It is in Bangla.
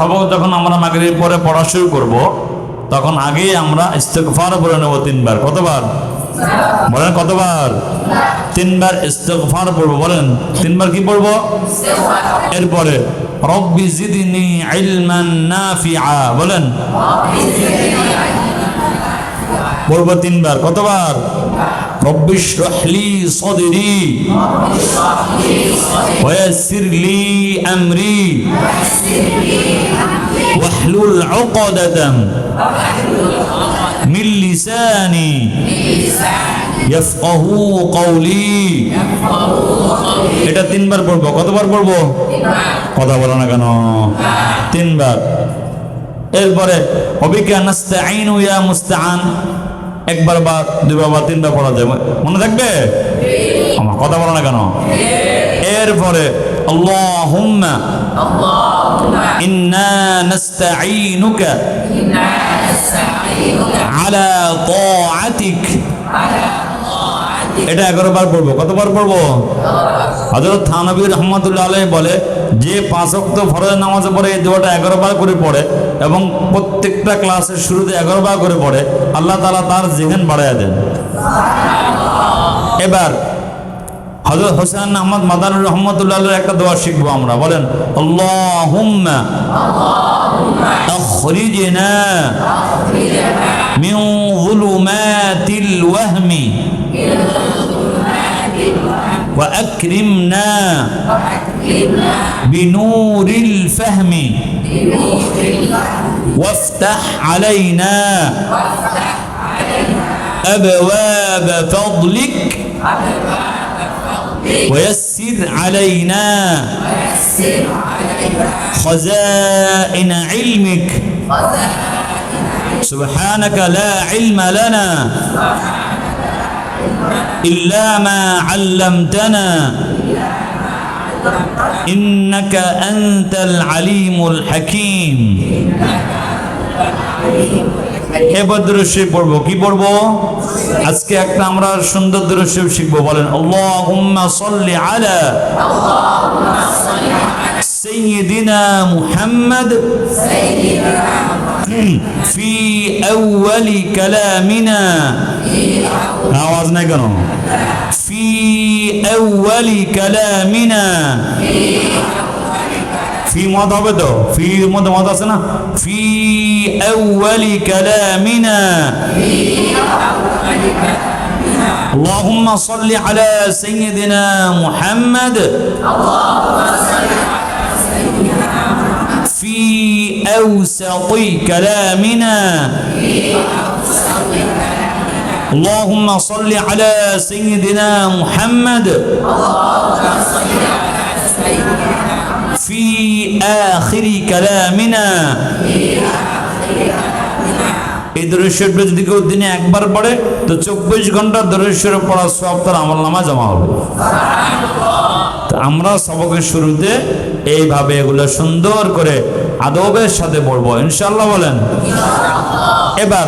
সবক যখন আমরা মাগরিব পরে পড়া শুরু করব তখন আগেই আমরা ইস্তিগফার বলে নেব 3 বার। কতবার বলেন? কতবার? 3 বার ইস্তিগফার পড়ব। বলেন 3 বার কি পড়ব? এরপরে রব্বি জিদনি ইলমান নাফিআ। বলেন পড়ব 3 বার। কতবার? রব্বি ইশরাহ লি সাদরি ওয়া ইয়াসসির লি আমরি ওয়াহলুল উকদাতাম মিন লিসানি ইয়াফকাহু কওলি। এটা 3 বার পড়ব। কতবার পড়ব? কথা বলো না কেন? 3 বার। এরপরে ওবিকা নাস্তাঈনু ইয়া মুস্তাআন। একবার বা 2 বার বা 3 বার পড়া যায়, মনে থাকবে? আমার কথা বলো না কেন? এরপরে আল্লাহুম্মা ইন্না নাস্তাঈনুকা আলা তাআতিক। এটা 11 বার পড়বো। কতবার পড়বো? হযরত থানবী রাহমাতুল্লাহ আলাইহি বলে যে 5 ওয়াক্ত ফরজ নামাজ পড়ে এই দোয়াটা 11 বার করে পড়ে এবং প্রত্যেকটা ক্লাসের শুরুতে 11 বার করে পড়ে, আল্লাহ তাআলা তার জিহন বাড়ায়া দেন। এবার হযরত হোসেন আহমদ মাদানী রাহমাতুল্লাহ আলাইহির একটা দোয়া শিখবো আমরা। বলেন আল্লাহুম্মা আখরিজনা মিন যুলুমাতিল ওয়াহমি ওয়া আকরিমনা বিনুরিল ফাহমি ওয়াফতাহ আলাইনা আবওয়াব ফাদলিক ويسر علينا خزائن علمك سبحانك لا علم لنا إلا ما علمتنا إنك أنت العليم الحكيم। এবার দুরূদ শরীফ পড়বো। কি পড়বো? আজকে একটা আমরা সুন্দর দুরূদ শরীফ শিখবো। বলেন আল্লাহুম্মা সাল্লি আলা সাইয়্যিদিনা মুহাম্মদ ফি আউয়ালি কালামিনা। আওয়াজ নাই কেন? ফি আউয়ালি কালামিনা। ফি মদ হবে তো? ফি মধ্যে মদ আছে না? ফি আউয়ালি কালামিনা আল্লাহুম্মা সাল্লি আলা সাইয়্যিদিনা মুহাম্মদ ফি আওসাতি কালামিনা আল্লাহুম্মা সাল্লি আলা সাইয়্যিদিনা মুহাম্মদ في آخر كلامنا। এই দরুদ শরীফ যদি কেউ দিনে একবার পড়ে তো 24 ঘন্টা দরুদ শরীফ পড়ার সওয়াব তার আমলনামায় জমা হবে। তো আমরা সবকের শুরুতে এইভাবে এগুলো সুন্দর করে আদবের সাথে পড়বো ইনশাআল্লাহ। বলেন এবার